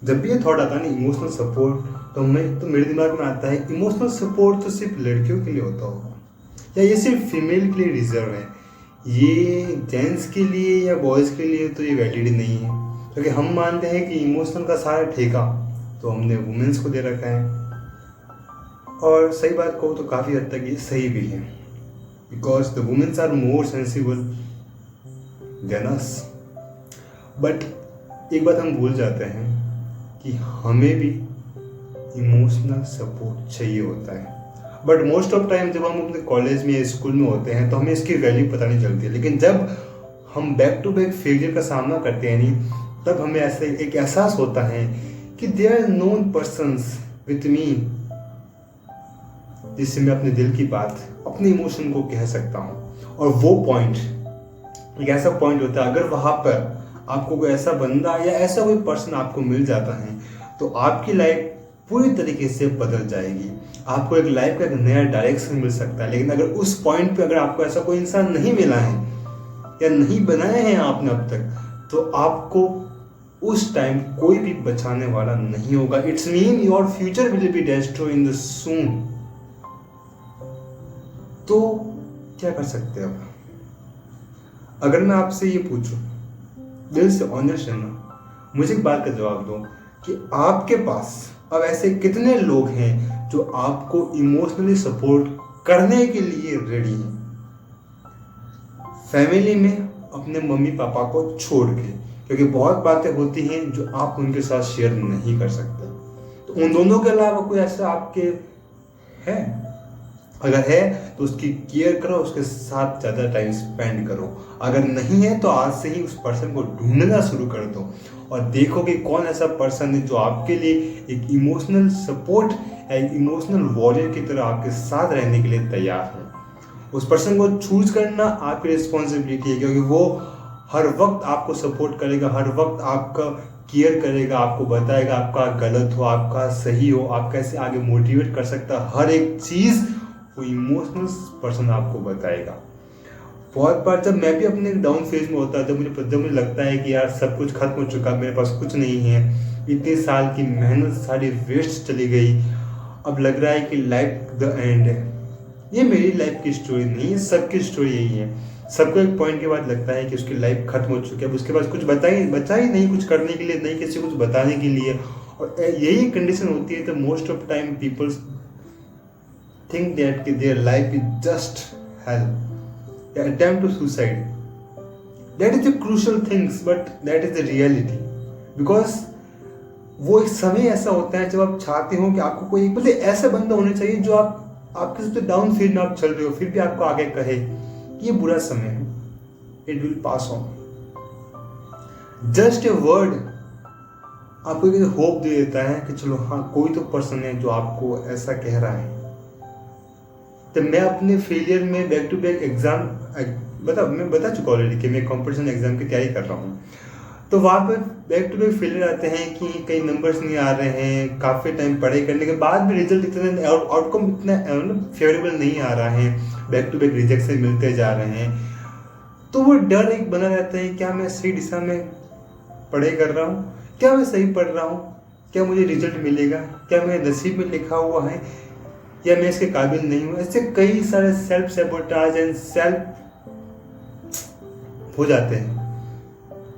जब भी ये थॉट आता है ना इमोशनल सपोर्ट, तो मेरे दिमाग में आता है इमोशनल सपोर्ट तो सिर्फ लड़कियों के लिए होता होगा, या ये सिर्फ फीमेल के लिए रिजर्व है। ये जेंट्स के लिए या बॉयज़ के लिए तो ये वैलिड नहीं है, क्योंकि हम मानते हैं कि इमोशनल का सारा ठेका तो हमने वुमेन्स को दे रखा है। और सही बात कहूँ तो काफ़ी हद तक ये सही भी है, because the womens are more sensible than us. But एक बात हम भूल जाते हैं कि हमें भी इमोशनल सपोर्ट चाहिए होता है। बट मोस्ट ऑफ टाइम जब हम अपने कॉलेज में या स्कूल में होते हैं तो हमें इसकी वैल्यू पता नहीं चलती है, लेकिन जब हम बैक टू बैक फेलियर का सामना करते हैं नहीं, तब हमें ऐसे एक एहसास होता है कि there are none persons with me, जिससे मैं अपने दिल की बात, अपने इमोशन को कह सकता हूँ। और वो पॉइंट एक ऐसा पॉइंट होता है, अगर वहाँ पर आपको कोई ऐसा बंदा या ऐसा कोई पर्सन आपको मिल जाता है तो आपकी लाइफ पूरी तरीके से बदल जाएगी। आपको एक लाइफ का एक नया डायरेक्शन मिल सकता है। लेकिन अगर उस पॉइंट पे अगर आपको ऐसा कोई इंसान नहीं मिला है या नहीं बनाए हैं आपने अब तक, तो आपको उस टाइम कोई भी बचाने वाला नहीं होगा। It's mean your future will be destroyed in the soon. तो क्या कर सकते हैं अब? अगर मैं आपसे ये पूछूं दिल से, ऑनेस्ट रहना, मुझे एक बात का जवाब दो कि आपके पास अब ऐसे कितने लोग हैं जो आपको इमोशनली सपोर्ट करने के लिए रेडी हैं, फैमिली में अपने मम्मी पापा को छोड़ के, क्योंकि बहुत बातें होती हैं जो आप उनके साथ शेयर नहीं कर सकते। तो उन दोनों के अलावा कोई ऐसा आपके है? अगर है तो उसकी केयर करो, उसके साथ ज़्यादा टाइम स्पेंड करो। अगर नहीं है तो आज से ही उस पर्सन को ढूंढना शुरू कर दो और देखो कि कौन ऐसा पर्सन है जो आपके लिए एक इमोशनल सपोर्ट, एक इमोशनल वॉरियर की तरह आपके साथ रहने के लिए तैयार है। उस पर्सन को चूज करना आपकी रिस्पॉन्सिबिलिटी है, क्योंकि वो हर वक्त आपको सपोर्ट करेगा, हर वक्त आपका केयर करेगा, आपको बताएगा आपका गलत हो, आपका सही हो, आप कैसे आगे मोटिवेट कर सकता है, हर एक चीज़ वो इमोशनल पर्सन आपको बताएगा। बहुत बार जब मैं भी अपने डाउन फेज में होता है, जब मुझे लगता है कि यार सब कुछ खत्म हो चुका, मेरे पास कुछ नहीं है, इतने साल की मेहनत सारी वेस्ट चली गई, अब लग रहा है कि लाइफ द एंड है। ये मेरी लाइफ की स्टोरी नहीं है, सबकी स्टोरी यही है। सबको एक पॉइंट के बाद लगता है कि उसकी लाइफ खत्म हो चुकी है, अब उसके पास कुछ बचा ही नहीं कुछ करने के लिए, नहीं किसी को कुछ बताने के लिए। और यही कंडीशन होती है। तो most of time peoples think that their life is just hell. They attempt to suicide. That is the crucial things, but that is the reality. Because वो एक समय ऐसा होता है जब आप चाहते हो कि आपको कोई एक मतलब ऐसा बंदा होना चाहिए जो आपके सबसे डाउन फील्ड में आप चल रहे हो, फिर भी आपको आगे कहे कि ये बुरा समय है, it will pass on. Just a word आपको एक होप दे देता है कि चलो हाँ, कोई तो पर्सन है जो आपको ऐसा कह रहा है। तो मैं अपने फेलियर में बैक टू बैक एग्जाम मैं बता चुका ऑलरेडी कि मैं कंपटीशन एग्जाम की तैयारी कर रहा हूँ। तो वहाँ पर बैक टू बैक फेलियर आते हैं कि कई नंबर्स नहीं आ रहे हैं, काफ़ी टाइम पढ़ाई करने के बाद भी रिजल्ट इतना आउटकम इतना फेवरेबल नहीं आ रहा है, बैक टू बैक रिजेक्शन मिलते जा रहे हैं। तो वो डर एक बना रहता है, क्या मैं सही दिशा में पढ़ाई कर रहा हूँ, क्या मैं सही पढ़ रहा हूँ, क्या मुझे रिजल्ट मिलेगा, क्या मेरे नसीब में लिखा हुआ है, या मैं इसके काबिल नहीं हूँ। ऐसे कई सारे सेल्फ सैबोटाज एंड सेल्फ हो जाते हैं।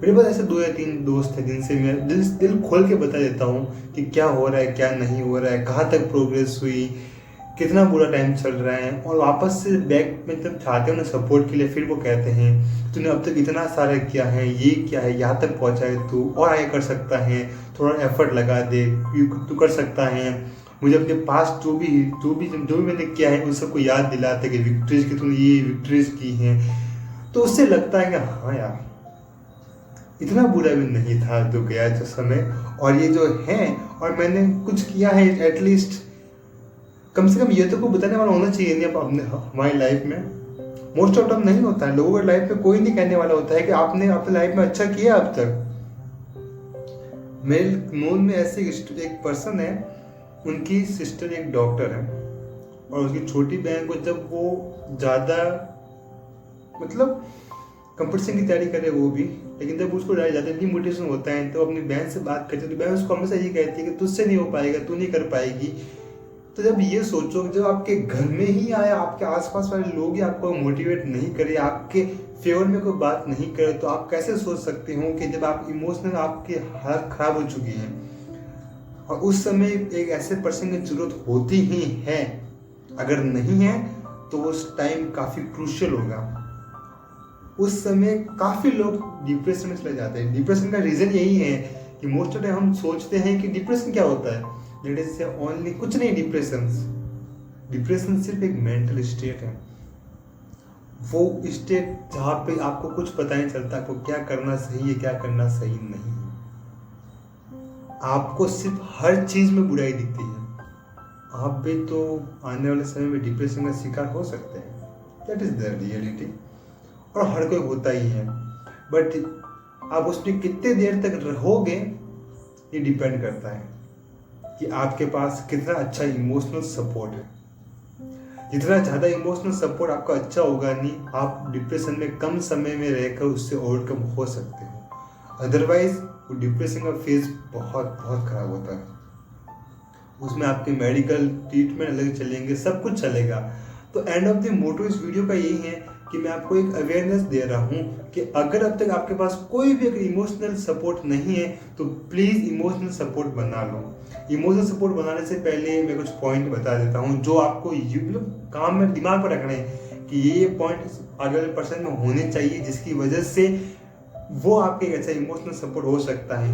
मेरे पास ऐसे 2 या 3 दोस्त हैं जिनसे मैं दिल खोल के बता देता हूँ कि क्या हो रहा है, क्या नहीं हो रहा है, कहाँ तक प्रोग्रेस हुई, कितना बुरा टाइम चल रहा है। और वापस से बैक में जब चाहते हैं ना सपोर्ट के लिए, फिर वो कहते हैं तूने अब तक इतना सारा किया है, ये क्या है, यहाँ तक पहुँचा है तू, और आगे कर सकता है, थोड़ा एफर्ट लगा दे, तू कर सकता है। मुझे अपने पास जो भी मैंने किया है उन सबको याद दिलाते हैं कि विक्ट्रीज की तूने ये विक्ट्रीज की हैं। तो उससे लगता है कि हाँ यार, इतना बुरा भी नहीं था जो गया जो समय, और ये जो है और मैंने कुछ किया है, एटलीस्ट कम से कम ये तो को बताने वाला होना चाहिए नहीं अपने हमारी लाइफ में। मोस्ट ऑफ टाइम नहीं होता है, लोगों की लाइफ में कोई नहीं कहने वाला होता है कि आपने अपनी लाइफ में अच्छा किया अब तक। मेरे नोन में ऐसे एक पर्सन है, उनकी सिस्टर एक डॉक्टर है, और उसकी छोटी बहन को जब वो ज़्यादा मतलब कंपटीशन की तैयारी करे वो भी, लेकिन जब उसको ज़्यादा डिमोटिवेशन होता है तो अपनी बहन से बात करते तो बहन उसको हमेशा ये कहती है कि तुझसे नहीं हो पाएगा, तू नहीं कर पाएगी। तो जब ये सोचो, जब आपके घर में ही आया, आपके आसपास वाले लोग ही आपको मोटिवेट नहीं करे, आपके फेवर में कोई बात नहीं करे, तो आप कैसे सोच सकते हो कि जब आप इमोशनल आपकी हालत खराब हो चुकी है और उस समय एक ऐसे पर्सन की जरूरत होती ही है, अगर नहीं है तो उस टाइम काफ़ी क्रूशियल होगा। उस समय काफ़ी लोग डिप्रेशन में चले जाते हैं। डिप्रेशन का रीज़न यही है कि मोस्ट ऑफ टाइम हम सोचते हैं कि डिप्रेशन क्या होता है, लेट अस से ओनली कुछ नहीं। डिप्रेशन सिर्फ एक मेंटल स्टेट है, वो स्टेट जहाँ पे आपको कुछ पता नहीं चलता आपको क्या करना सही है, क्या करना सही नहीं है। आपको सिर्फ हर चीज़ में बुराई दिखती है। आप भी तो आने वाले समय में डिप्रेशन का शिकार हो सकते हैं, दैट इज द रियलिटी, और हर कोई होता ही है। बट आप उसमें कितने देर तक रहोगे ये डिपेंड करता है कि आपके पास कितना अच्छा इमोशनल सपोर्ट है। जितना ज़्यादा इमोशनल सपोर्ट आपका अच्छा होगा नहीं, आप डिप्रेशन में कम समय में रहकर उससे ओवरकम हो सकते हो। अदरवाइज वो डिप्रेशन का फेज बहुत बहुत खराब होता है। उसमें आपके मेडिकल ट्रीटमेंट अलग चलेंगे, सब कुछ चलेगा। तो एंड ऑफ द मोटो इस वीडियो का यही है कि मैं आपको एक अवेयरनेस दे रहा हूँ कि अगर अब तक आपके पास कोई भी अगर इमोशनल सपोर्ट नहीं है तो प्लीज़ इमोशनल सपोर्ट बना लो। इमोशनल सपोर्ट बनाने से पहले मैं कुछ पॉइंट बता देता हूँ जो आपको काम में दिमाग पर रखना है कि ये पॉइंट आगे वाले पर्सन में होने चाहिए, जिसकी वजह से वो आपके एक अच्छा इमोशनल सपोर्ट हो सकता है।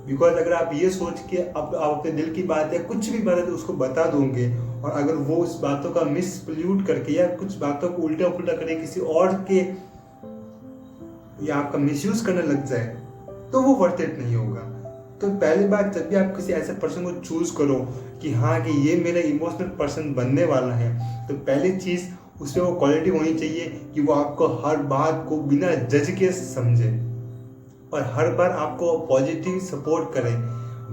बिकॉज अगर आप ये सोच के अब आप अपने दिल की बात है, कुछ भी बात है तो उसको बता दोगे, और अगर वो उस बातों का मिसप्ल्यूट करके या कुछ बातों को उल्टा पुल्टा करके किसी और के या आपका मिसयूज करने लग जाए तो वो वर्थ इट नहीं होगा। तो पहली बात, जब भी आप किसी ऐसे पर्सन को चूज करो कि हाँ कि ये मेरा इमोशनल पर्सन बनने वाला है, तो पहली चीज़ उसमें वो क्वालिटी होनी चाहिए कि वो आपको हर बात को बिना जज के समझे और हर बार आपको पॉजिटिव सपोर्ट करे।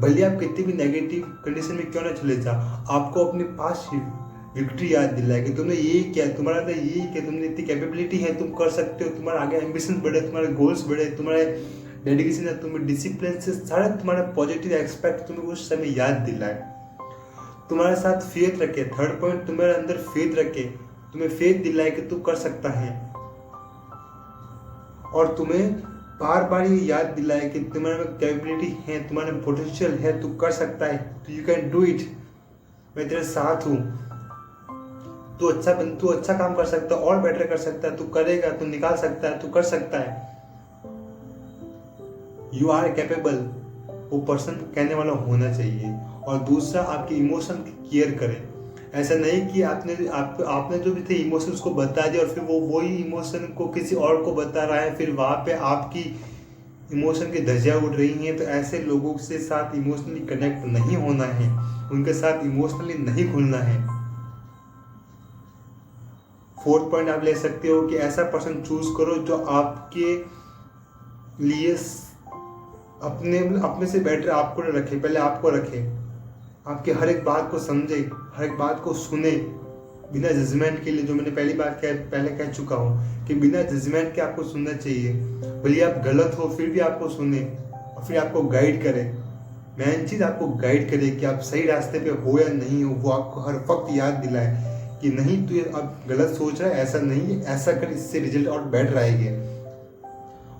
भले आप कितनी भी नेगेटिव कंडीशन में क्यों ना चले जा, आपको अपने पास विक्ट्री याद दिलाए कि तुमने ये किया, तुम्हारा तो ये किया, तुमने इतनी कैपेबिलिटी है, तुम कर सकते हो, तुम्हारा आगे एम्बिशन बढ़े, तुम्हारे गोल्स बढ़े, तुम्हारे डेडिकेशन है, तुम्हें डिसिप्लिन से सारे तुम्हारा पॉजिटिव एक्सपेक्ट तुम्हें उस समय याद दिलाए, तुम्हारे साथ फेथ रखे। थर्ड पॉइंट, तुम्हारे अंदर फेथ रखे, तुम्हें फेथ दिलाए कि तू कर सकता है, और तुम्हें बार बार ये याद दिलाए कि तुम्हारे में कैपेबिलिटी है, तुम्हारे में पोटेंशियल है, तू कर सकता है, यू कैन डू इट, मैं तेरे साथ हूँ, तू अच्छा काम कर सकता है, और बेटर कर सकता है, तू करेगा, तू निकाल सकता है, तू कर सकता है, यू आर कैपेबल, वो पर्सन कहने वाला होना चाहिए। और दूसरा, आपके इमोशन की केयर करें। ऐसा नहीं कि आपने जो भी थे इमोशन उसको बता दिया और फिर वो वही इमोशन को किसी और को बता रहा है, फिर वहाँ पे आपकी इमोशन की धज्जियाँ उड़ रही हैं। तो ऐसे लोगों के साथ इमोशनली कनेक्ट नहीं होना है, उनके साथ इमोशनली नहीं घुलना है। फोर्थ पॉइंट आप ले सकते हो कि ऐसा पर्सन चूज करो जो आपके लिए अपने से बेटर आपको रखे, पहले आपको रखे, आपके हर एक बात को समझे, हर एक बात को सुने बिना जजमेंट के लिए। जो मैंने पहले कह चुका हूँ कि बिना जजमेंट के आपको सुनना चाहिए। भले आप गलत हो फिर भी आपको सुने और फिर आपको गाइड करे। मेन चीज़ आपको गाइड करे कि आप सही रास्ते पे हो या नहीं हो। वो आपको हर वक्त याद दिलाए कि नहीं तू अब गलत सोच रहा है, ऐसा नहीं, ऐसा कर, इससे रिजल्ट और बेटर आएंगे।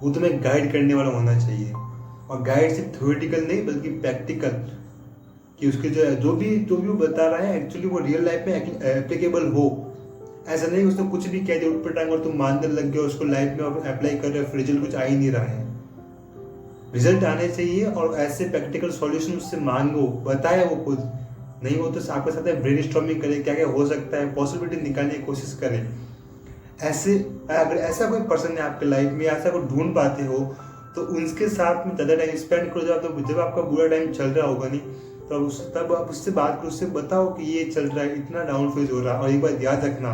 वो तुम्हें गाइड करने वाला होना चाहिए, और गाइड सिर्फ थ्योरेटिकल नहीं बल्कि प्रैक्टिकल, कि उसके जो भी वो बता रहा है एक्चुअली वो रियल लाइफ में एप्लीकेबल हो। ऐसा नहीं उसने कुछ भी कह दिया उठ पटांग और तुम मानने लग गए, उसको लाइफ में अप्लाई कर रहे हो, फिर रिजल्ट कुछ आ ही नहीं रहा है। रिजल्ट आने चाहिए और ऐसे प्रैक्टिकल सॉल्यूशन उससे मांगो, बताए वो खुद, नहीं हो तो आपके साथ ब्रेन स्टॉर्मिंग करे, क्या क्या हो सकता है, पॉसिबिलिटी निकालने की कोशिश करें। अगर ऐसा कोई पर्सन है आपके लाइफ में, ऐसा कोई ढूंढ पाते हो तो उनके साथ में ज़्यादा टाइम स्पेंड करो। जब आपका बुरा टाइम चल रहा होगा नहीं तब आप उससे बात करो, उससे बताओ कि ये चल रहा है, इतना डाउन फेज हो रहा है। और एक बात याद रखना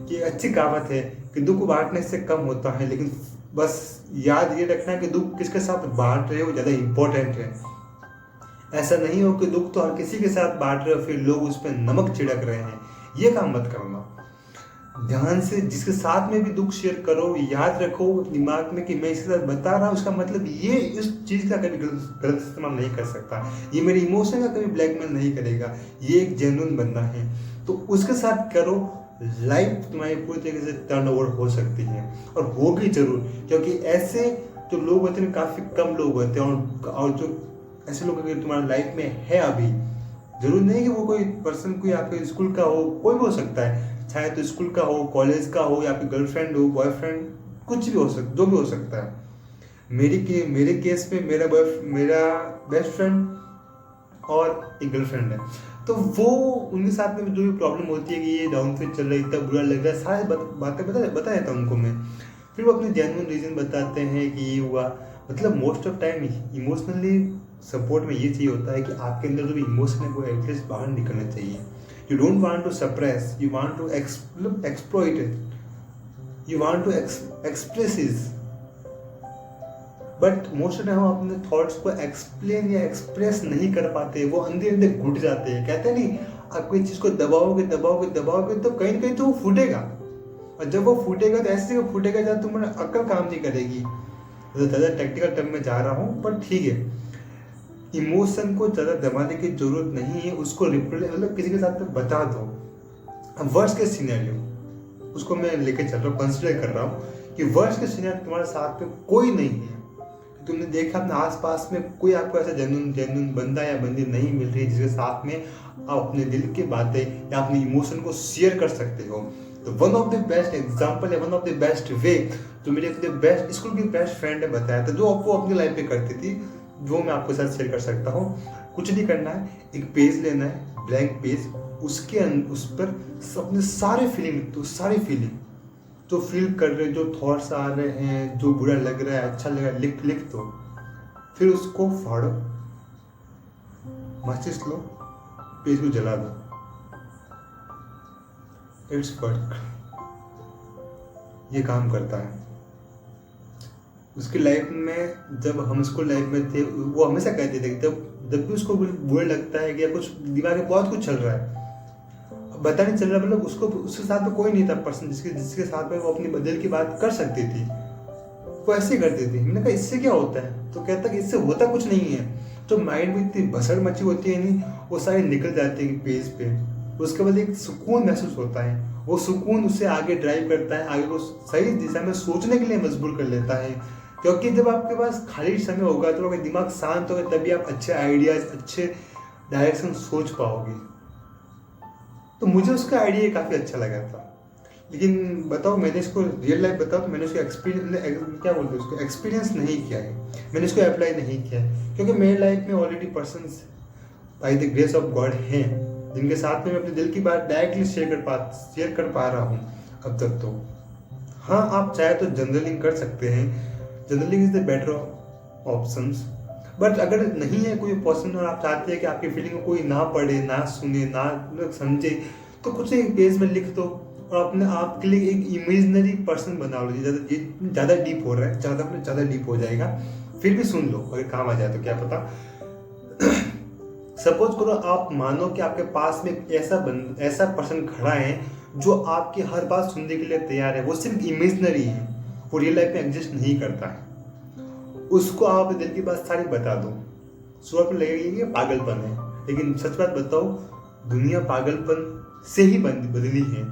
कि अच्छी कहावत है कि दुख बांटने से कम होता है, लेकिन बस याद ये रखना कि दुख किसके साथ बांट रहे हो ज़्यादा इम्पोर्टेंट है। ऐसा नहीं हो कि दुख तो हर किसी के साथ बांट रहे हो फिर लोग उस पर नमक छिड़क रहे हैं, ये काम मत करना। ध्यान से जिसके साथ में भी दुख शेयर करो, याद रखो दिमाग में कि मैं इसके साथ बता रहा हूँ, उसका मतलब ये इस चीज़ का कभी गलत इस्तेमाल नहीं कर सकता, ये मेरे इमोशन का कभी ब्लैकमेल नहीं करेगा, ये एक जेन्युइन बंदा है, तो उसके साथ करो। लाइफ तुम्हारी पूरी तरीके से टर्न ओवर हो सकती है, और होगी जरूर, क्योंकि ऐसे जो लोग होते हैं काफ़ी कम लोग होते हैं, और जो ऐसे लोग अगर तुम्हारी लाइफ में है अभी, जरूर नहीं कि वो कोई पर्सन कोई आपके स्कूल का हो, कोई भी हो सकता है, चाहे तो स्कूल का हो, कॉलेज का हो, या फिर गर्लफ्रेंड हो, बॉयफ्रेंड, कुछ भी हो सकता, जो भी हो सकता है। मेरे केस में मेरा बेस्ट फ्रेंड और एक गर्लफ्रेंड है, तो वो उनके साथ में जो भी प्रॉब्लम होती है कि ये डाउन फील चल रहा है, इतना बुरा लग रहा है, सारी बातें बता देता हूँ उनको मैं। फिर वो अपने जेन्युइन रीज़न बताते हैं कि ये हुआ। मतलब most of time emotionally support में ये चाहिए होता है कि आपके अंदर जो भी इमोशन है वो एटलीस्ट बाहर निकलना चाहिए। You don't want to suppress, you want to exploit it, you want to express is, but most of time हम अपने थॉट्स को एक्सप्लेन या एक्सप्रेस नहीं कर पाते, वो अंदर अंदर घुट जाते हैं। कहते हैं नहीं, आप कोई चीज़ को दबाओगे तो कहीं ना कहीं तो वो फूटेगा, और जब वो फूटेगा तो ऐसे जगह फूटेगा जहाँ तुम्हारी अक्ल काम नहीं करेगी। ज़्यादा टेक्निकल टर्म में जा रहा हूँ, पर ठीक है। इमोशन को ज़्यादा दबाने की जरूरत नहीं है, उसको मतलब किसी के साथ में बता दो। अब वर्स्ट के सिनेरियो उसको मैं लेके चल रहा हूँ, कंसिडर कर रहा हूँ कि वर्स्ट के सिनेरियो तुम्हारे साथ में कोई नहीं है, तुमने देखा अपने आसपास में कोई आपको ऐसा जेन्युइन बंदा या बंदी नहीं मिल रही जिसके साथ में आप अपने दिल की बातें या अपने इमोशन को शेयर कर सकते हो। तो one of the best example है, one of the best way, जो मेरे बेस्ट स्कूल की बेस्ट फ्रेंड ने बताया था, जो आपको अपनी लाइफ पे करती थी, जो मैं आपके साथ शेयर कर सकता हूँ। कुछ नहीं करना है, एक पेज लेना है, ब्लैंक पेज, उस पर अपने सारे फीलिंग जो फील कर रहे, जो थॉट्स आ रहे हैं, जो बुरा लग रहा है, अच्छा लग रहा है, लिख दो। फिर उसको फाड़ो, माचिस लो, पेज को जला दो। इट्स वर्क, ये काम करता है। उसकी लाइफ में जब हम स्कूल लाइफ में थे, वो हमेशा कहते थे जब भी उसको बुरा लगता है कि कुछ दिमाग में बहुत कुछ चल रहा है, पता नहीं चल रहा, मतलब उसके साथ में कोई नहीं था पर्सन जिसके साथ में वो अपनी दिल की बात कर सकती थी, वो ऐसे करती थी। मैंने कहा इससे क्या होता है, तो कहता कि इससे होता कुछ नहीं है, तो माइंड में इतनी भसड़ मची होती है नहीं, वो सारी निकल जाती है पेज पे, उसके बाद एक सुकून महसूस होता है। वो सुकून उससे आगे ड्राइव करता है, आगे को सही दिशा में सोचने के लिए मजबूर कर लेता है। क्योंकि जब आपके पास खाली समय होगा, तो अगर दिमाग शांत होगा, तभी आप अच्छे आइडियाज, अच्छे डायरेक्शन सोच पाओगे। तो मुझे उसका आइडिया काफ़ी अच्छा लगा था। लेकिन बताओ, मैंने इसको रियल लाइफ बताओ तो मैंने उसको क्या बोलते हैं उसको एक्सपीरियंस नहीं किया है, मैंने इसको अप्लाई नहीं किया है, क्योंकि मेरे लाइफ में already persons by the grace of God हैं, जिनके साथ में मैं अपने दिल की बात डायरेक्टली शेयर कर पा रहा हूँ अब तक। तो हाँ, आप चाहे तो जर्नलिंग कर सकते हैं, journaling is the better options. But अगर नहीं है कोई पर्सन और आप चाहते हैं कि आपकी फीलिंग को कोई ना पढ़े, ना सुने, ना समझे, तो कुछ एक पेज में लिख दो और अपने आप के लिए एक इमेजिनरी पर्सन बना लो। ज़्यादा डीप हो रहा है, ज़्यादा डीप हो जाएगा, फिर भी सुन लो, अगर काम आ जाए तो क्या पता। सपोज करो, आप मानो कि आपके पास में ऐसा पर्सन खड़ा है जो आपकी हर बात सुनने के लिए तैयार है, वो सिर्फ इमेजिनरी है, वो रियल लाइफ में एग्जिस्ट नहीं करता है। उसको आप दिल की बात सारी बता दो, शुरुआत में लगेगी कि पागलपन है, लेकिन सच बात बताओ, दुनिया पागलपन से ही बदली है।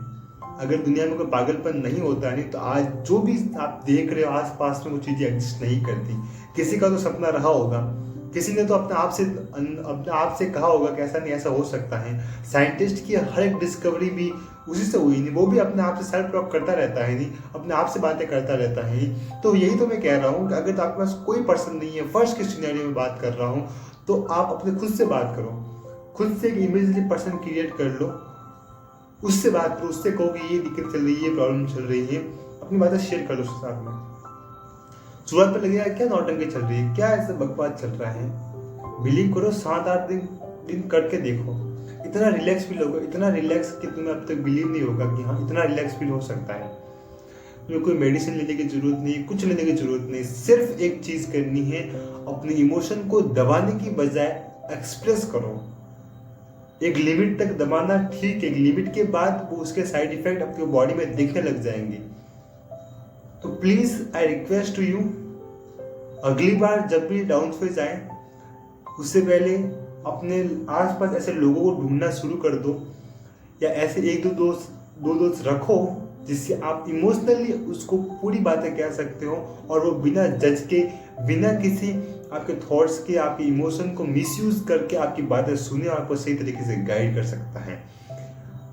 अगर दुनिया में कोई पागलपन नहीं होता नहीं, तो आज जो भी आप देख रहे हो आसपास में, वो चीज़ें एग्जिस्ट नहीं करती। किसी का तो सपना रहा होगा, किसी ने तो अपने आप से कहा होगा कि ऐसा नहीं, ऐसा हो सकता है। साइंटिस्ट की हर एक डिस्कवरी भी उसी से हुई नहीं, वो भी अपने आप से सेल्फ टॉक करता रहता है, नहीं अपने आप से बातें करता रहता है। तो यही तो मैं कह रहा हूँ कि अगर तो आपके पास कोई पर्सन नहीं है, फर्स्ट के सिनेरियो में बात कर रहा हूँ, तो आप अपने खुद से बात करो, खुद से एक इमेजिनरी पर्सन क्रिएट कर लो, उससे बात करो, उससे कहो कि ये दिक्कत चल रही है, ये प्रॉब्लम चल रही है, अपनी बातें शेयर कर लो उसके साथ में। शुरुआत में लगेगा क्या नौटंकी चल रही है, क्या ऐसा बकवास चल रहा है, बिलीव करो 7-8 दिन करके देखो, इतना रिलैक्स फील होगा, इतना रिलैक्स कि तुम्हें अब तक बिलीव नहीं होगा कि हाँ इतना रिलैक्स फील हो सकता है। तुम्हें कोई मेडिसिन लेने की जरूरत नहीं, कुछ लेने की जरूरत नहीं, सिर्फ एक चीज़ करनी है, अपने इमोशन को दबाने की बजाय एक्सप्रेस करो। एक लिमिट तक दबाना ठीक है, एक लिमिट के बाद वो उसके साइड इफेक्ट आपके बॉडी में दिखने लग जाएंगे। तो please I request to you, अगली बार जब भी डाउन फेज आए उससे पहले अपने आसपास ऐसे लोगों को ढूंढना शुरू कर दो, या ऐसे एक दो दोस्त रखो जिससे आप इमोशनली उसको पूरी बातें कह सकते हो, और वो बिना जज के, बिना किसी आपके थॉट्स के, आपके इमोशन को मिसयूज करके आपकी बातें सुने और आपको सही तरीके से गाइड कर सकता है।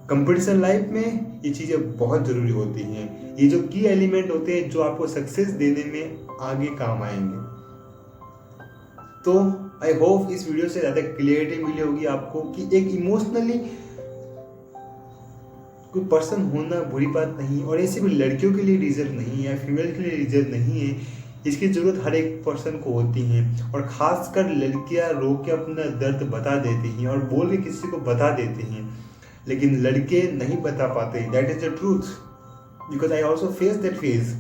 कंपटीशन लाइफ में ये चीज़ें बहुत ज़रूरी होती हैं। ये जो की एलिमेंट होते हैं जो आपको सक्सेस देने में आगे काम आएंगे। तो आई होप इस वीडियो से ज़्यादा क्लियरिटी मिली होगी आपको कि एक इमोशनली कोई पर्सन होना बुरी बात नहीं, और ऐसे भी लड़कियों के लिए रीज़न नहीं है या फीमेल के लिए रीज़न नहीं है। इसकी ज़रूरत हर एक पर्सन को होती है, और ख़ासकर लड़कियां रो के अपना दर्द बता देती हैं और बोल के किसी को बता देती हैं, लेकिन लड़के नहीं बता पाते। That is the truth, because I also face that phase.